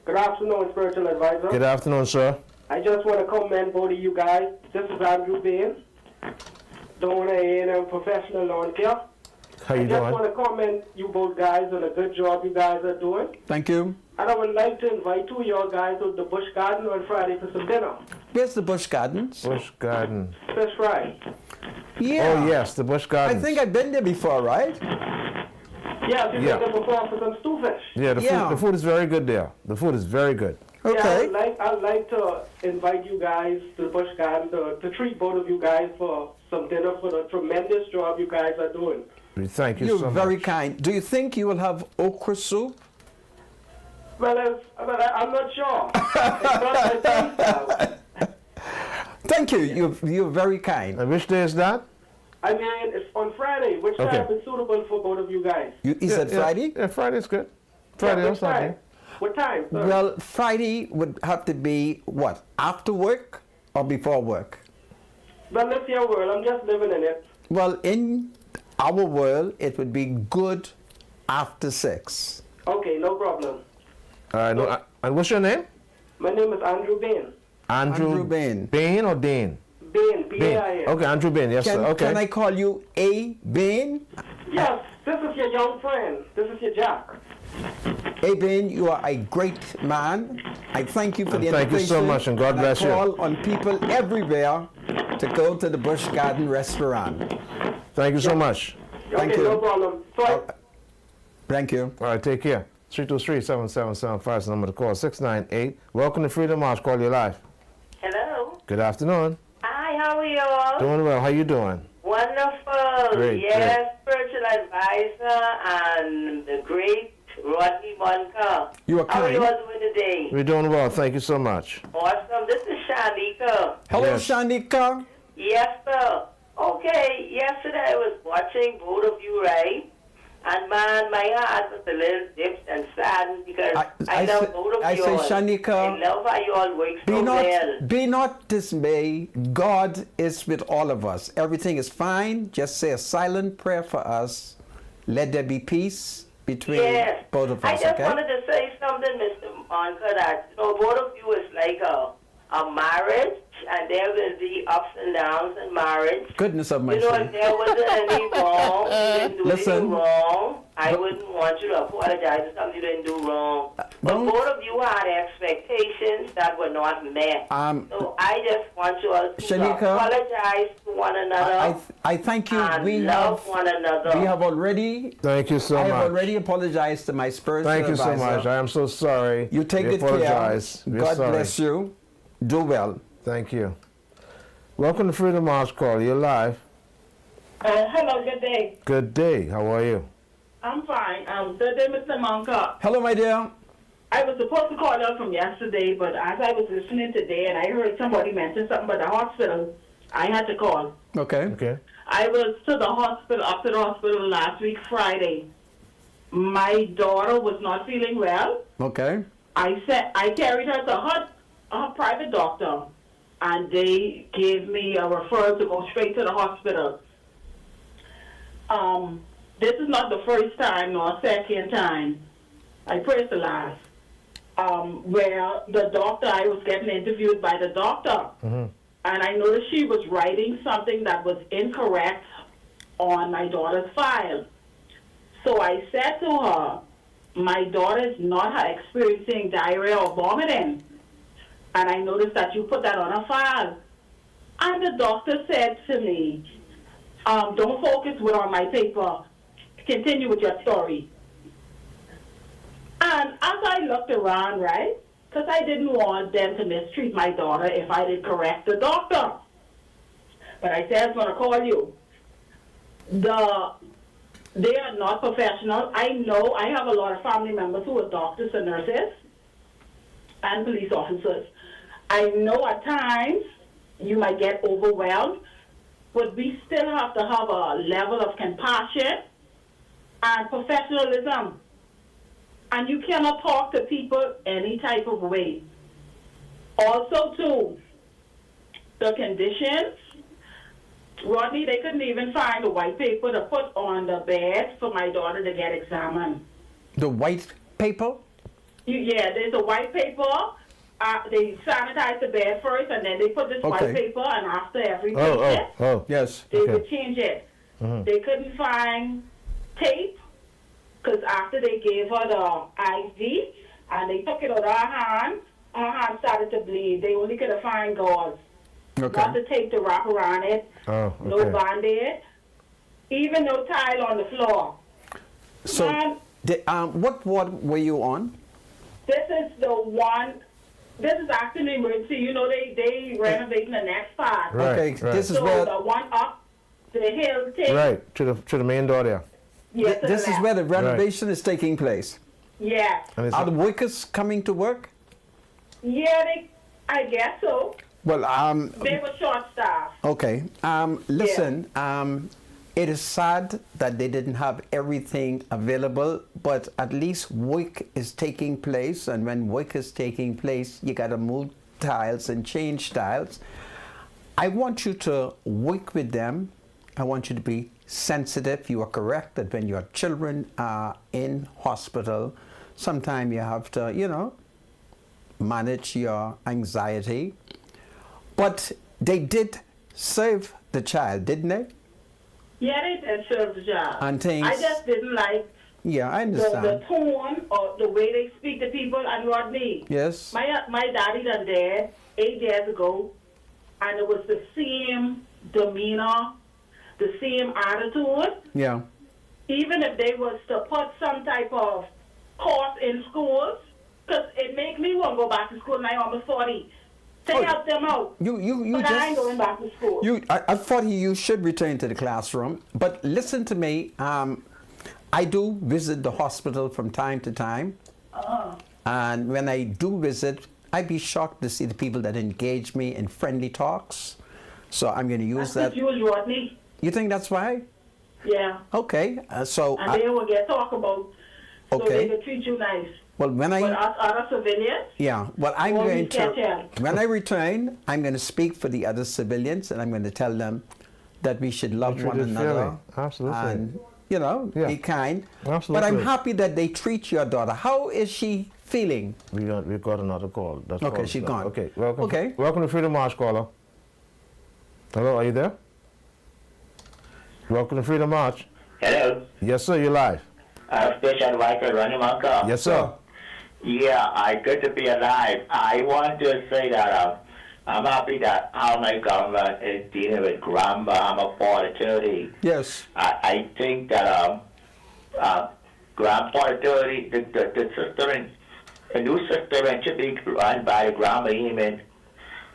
Good afternoon, spiritual advisor. Good afternoon, sir. I just want to commend both of you guys. This is Andrew Bain, doing a professional lawn care. How you I just doing? want to comment you both guys on a good job you guys are doing. Thank you. And I would like to invite two of your guys to the Bush Garden on Friday for some dinner. Where's the Bush Gardens? Bush Garden. Fish fry. Yeah. Oh, yes, the Bush I Garden. think I've been there before, right? Yeah, you Yeah. did before for some stew fish. Yeah, the food is very good there. The food is very good. Okay. Yeah, I'd like to invite you guys to the Bush Garden to treat both of you guys for some dinner for the tremendous job you guys are doing. We thank you You're so very much. kind. Do you think you will have okra soup? Well, I'm not sure. It's not my taste now. Thank you. You're very kind. And which day is that? I mean, it's on Friday, which Okay. time is suitable for both of you guys? Is it Friday? Yeah, Friday's good. Friday Yeah, or which time? Sunday. What time, sir? Well, Friday would have to be what? After work or before work? Well, that's your world. I'm just living in it. Well, in our world, it would be good after 6. Okay, no problem. All right. No, and what's your name? My name is Andrew Bain. Andrew Bain. Bain or Dane? Bain, Bain. B-A-I-N. Okay, Andrew Bain. Yes, sir. Okay. Can I call you A. Bain? Yes, this is your young friend. This is your Jack. A. Bain, you are a great man. I thank you for the Thank you invitation. so much, and God bless you. I call on people everywhere to go to the Bush Garden restaurant. Thank you so much. Thank Okay, you. no problem. So, Thank you. All right, take care. 323-7775 is the number to call. 698. Welcome to Freedom March. Call you live. Hello. Good afternoon. Hi, how are you all? Doing well. How you doing? Wonderful. Great, yes, spiritual advisor and the great Rodney Monka. You are How are kind. you all doing today? We're doing well. Thank you so much. Awesome. This is Shanika. Hello, Yes. Shanika. Yes, sir. Okay, yesterday I was watching both of you, right? And man, my heart was a little dipped and saddened because I love both of you I say, all. Shanika, I love how you all work so well. be not dismayed. God is with all of us. Everything is fine. Just say a silent prayer for us. Let there be peace, between Yes. both of I us, just okay? wanted to say something, Mr. Monica, that both of you is like a marriage, and there will be ups and downs in marriage. Goodness of my If soul. there wasn't any wrong, you didn't do Listen. anything wrong, I wouldn't want you to apologize for something you didn't do wrong. But don't- both of you had expectations that were not met. So I just want you all to Shanika, apologize to one another I thank you. and We love one another. have already. Thank you so I much. have already apologized to my spiritual Thank you so advisor. much. I am so sorry. You take We good care. apologize. We're God sorry. bless you. Do well. Thank you. Welcome to Freedom March Call. You're live. Hello, good day. Good day. How are you? I'm fine. Good day, Mr. Monka. Hello, my dear. I was supposed to call you from yesterday, but as I was listening today and I heard somebody mention something about the hospital, I had to call. Okay. Okay. I was to the hospital last week, Friday. My daughter was not feeling well. Okay. I carried her to her private doctor, and they gave me a referral to go straight to the hospital. This is not the first time nor second time. I pray it's the last. Where the doctor, I was getting interviewed by the doctor, and I noticed she was writing something that was incorrect on my daughter's file. So I said to her, my daughter is not experiencing diarrhea or vomiting. And I noticed that you put that on her file. And the doctor said to me, don't focus on my paper. Continue with your story. And as I looked around, right, because I didn't want them to mistreat my daughter if I didn't correct the doctor. But I said I was going to call you. They are not professional. I know I have a lot of family members who are doctors and nurses and police officers. I know at times you might get overwhelmed, but we still have to have a level of compassion and professionalism. And you cannot talk to people any type of way. Also, too, the conditions. Rodney, they couldn't even find a white paper to put on the bed for my daughter to get examined. The white paper? Yeah, there's a white paper. They sanitize the bed first, and then they put this white paper, and after every patient, Yes. they would change it. They couldn't find tape, because after they gave her the IV, and they took it out of her hand started to bleed. They only could find gauze. Okay. Not the tape to wrap around it. No Band-Aid. Even no tile on the floor. So, And what ward were you on? this is the one. This is actually emergency. You know, they renovating the next part. Right, Okay, right. this is So where the one up the hill thing. Right, to the main door there. Yes, to this the is left. where the renovation is taking place. Yeah. And it's Are the workers coming to work? Yeah, I guess so. Well, They were short-staffed. okay. Listen, it is sad that they didn't have everything available, but at least work is taking place, and when work is taking place, you got to move tiles and change tiles. I want you to work with them. I want you to be sensitive. You are correct that when your children are in hospital, sometimes you have to, manage your anxiety. But they did save the child, didn't they? Yeah, they did serve the job. And things. I just didn't like Yeah, I the understand. tone or the way they speak to people. And Rodney, Yes. my daddy done dead 8 years ago, and it was the same demeanor, the same attitude. Yeah. Even if they was to put some type of course in schools, because it make me want to go back to school, and I'm almost 40. To help them out. You But I ain't going just. back to school. At 40, you should return to the classroom. But listen to me. I do visit the hospital from time to time. And when I do visit, I'd be shocked to see the people that engage me in friendly talks. So I'm going to use That's that. what you, Rodney. You think that's why? Yeah. Okay. So. And they will get talk about so Okay. they can treat you nice. Well, when I. But us other civilians, Yeah, well, I'm Well, we going can't to, tell. when I return, I'm going to speak for the other civilians, and I'm going to tell them that we should love Treat one it another fairly. Absolutely. and you know, Yeah. be kind. Absolutely. But I'm happy that they treat your daughter. How is she feeling? We got another call. That Okay, call is she done. gone. Okay, welcome. Okay. Welcome to Freedom March, caller. Hello, are you there? Welcome to Freedom March. Hello, Yes, sir, you're live. Special Advisor Ronnie Monka. Yes, sir. Yeah, I good to be alive. I want to say that I'm happy that how my government is dealing with gram bomb affordability. Yes. I think that gram affordability, the system, a new system should be run by the gram agreement,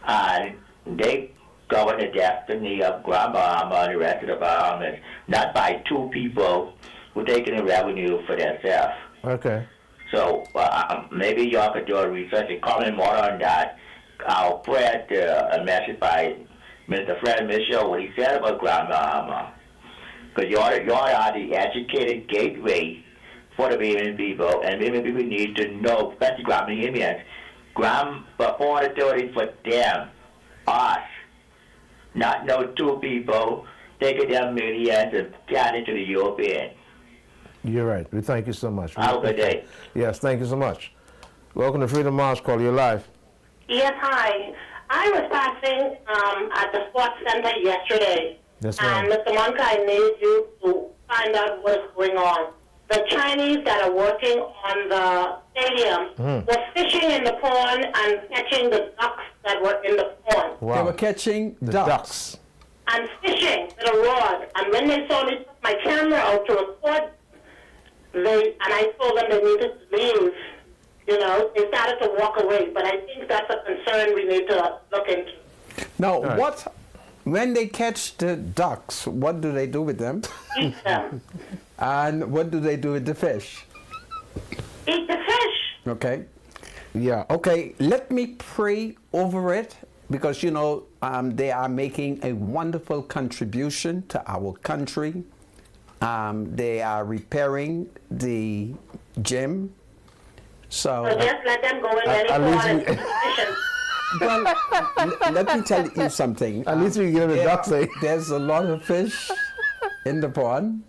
and they govern the destiny of gram bomb and the rest of the bomb, and not by two people who taking the revenue for themselves. Okay. So maybe y'all could do a research and comment more on that. I'll put a message by Mr. Fred Mitchell, what he said about grandma. Because y'all are the educated gateway for the Bahamian people, and Bahamian people need to know, especially Bahamians, grandma affordability for them, us, not no two people taking their millions and getting into the European. You're right. We thank you so much. Have a good day. Yes, thank you so much. Welcome to Freedom March, caller. You're live. Yes, hi. I was passing at the sports center yesterday, Yes, ma'am. and Mr. Monka, I need you to find out what is going on. The Chinese that are working on the stadium were fishing in the pond and catching the ducks that were in the pond. Wow. They were catching the ducks. And fishing with a rod. And when they saw me put my camera out to record, and I told them they needed to leave. You know, they started to walk away. But I think that's a concern we need to look into. Now, right. when they catch the ducks, what do they do with them? Eat them. And what do they do with the fish? Eat the fish. Okay. Yeah. Okay, let me pray over it because, you know, they are making a wonderful contribution to our country. They are repairing the gym. So just let them go in any at pond least and we- keep fishing. well, let me tell you something. At least we give them the ducks, eh? There's a lot of fish in the pond.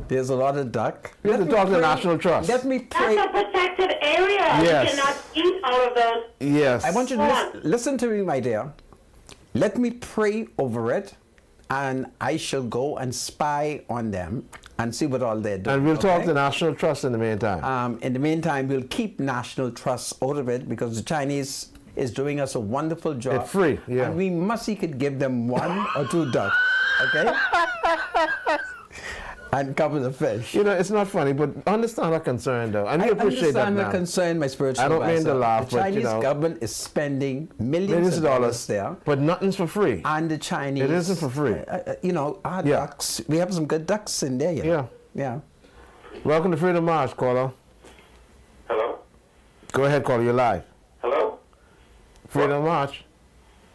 There's a lot of duck. We have to talk to the National Trust. Let me pray. That's a protected area. Yes. You cannot eat all of those. Yes. I want you to listen to me, my dear. Let me pray over it, and I shall go and spy on them and see what all they're doing. And we'll talk okay? to the National Trust in the meantime. In the meantime, we'll keep National Trust out of it because the Chinese is doing us a wonderful job. It's free, yeah. And we must could give them 1 or 2 ducks, okay? And cover the fish. You know, it's not funny, but understand our concern, though. And we appreciate that, understand the man. concern, my spiritual I don't mean advisor. to laugh, the but, Chinese you know, government is spending millions Millions of dollars there. but nothing's for free. And the Chinese... It isn't for free. you know, our Yeah. ducks, we have some good ducks in there, you know. Yeah. Yeah. Welcome to Freedom March, caller. Hello? Go ahead, caller. You're live. Hello? Freedom March.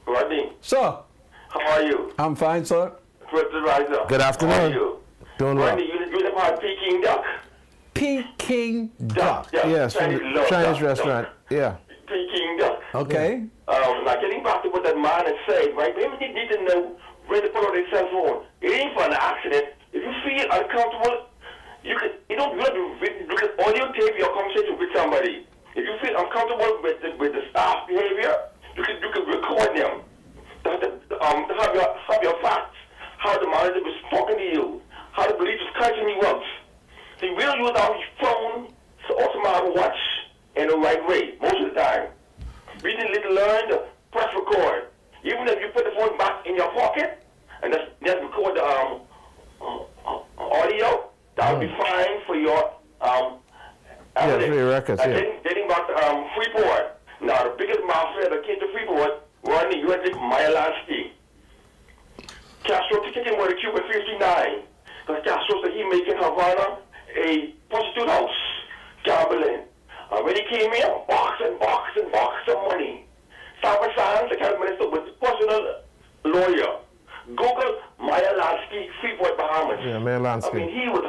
Rodney, So, how are you? I'm fine, sir. Special Advisor. Good afternoon. How are you? Doing well. Rodney, you live on Peking duck. Peking duck. Yes, from the love Chinese duck, restaurant. Yeah. Peking duck. Okay. Now getting back to what that man is saying, right? Maybe they need to know where to put on their cell phone. It ain't for an accident. If you feel uncomfortable, you don't have to look at audio tape your conversation with somebody. If you feel uncomfortable with the staff behavior, you can record them. To have your facts, how the manager was talking to you, how the police was catching you up. So you will use our phone or smartwatch in the right way most of the time. We didn't learn to press record. Even if you put the phone back in your pocket and just record the audio, that would be fine for your evidence. for your records, yeah. Getting back to Freeport. Now, the biggest mafia that came to Freeport were in the U.S. Myalansky. Castro took him with a Cuba 59 because Castro said he making Havana a prostitute house, gambling. When he came in, box of money. Samba Sands, the cabinet minister, was personal lawyer. Google Myalansky, Freeport, Bahamas. Yeah, Myalansky. I mean, he was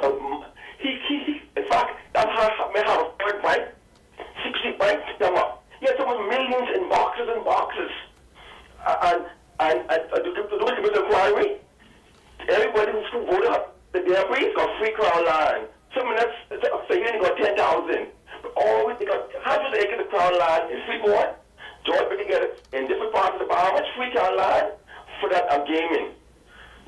in fact, that's how I have a third bank, 60 banks, them up. He had so much millions in boxes and boxes. And to do the inquiry, everybody who voted up, the Debris got free crown land. Some minutes, so you only got 10,000. But all they got hundreds of acres of crown land in Freeport. George put together in different parts of the Bahamas, free crown land for that gaming.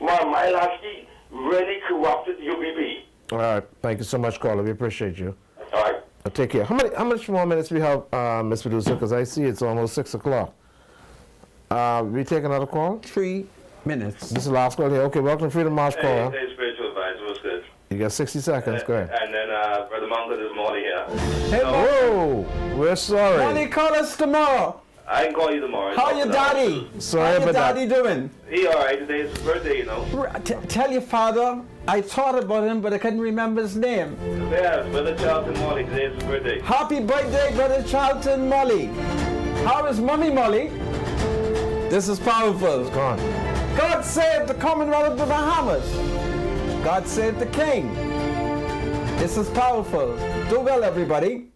My last key really corrupted UBB. All right. Thank you so much, caller. We appreciate you. All right. Take care. How much more minutes we have, Ms. Medusa? Because I see it's almost 6 o'clock. We take another call? 3 minutes. This is the last call here. Okay, welcome to Freedom March call. Hey, spiritual advisor, what's good? You got 60 seconds. Go ahead. And then Brother Mongo, this is Molly here. Hey, Whoa, we're sorry. Molly, call us tomorrow. I can call you tomorrow. How your daddy? Sorry How your about that. daddy doing? He alright, today is his birthday, you know. Tell your father, I thought about him, but I couldn't remember his name. Yeah, Brother Charlton Molly, today is his birthday. Happy birthday, Brother Charlton Molly. How is Mommy Molly? This is powerful. It's gone. God save the Commonwealth of the Bahamas. God save the King. This is powerful. Do well, everybody.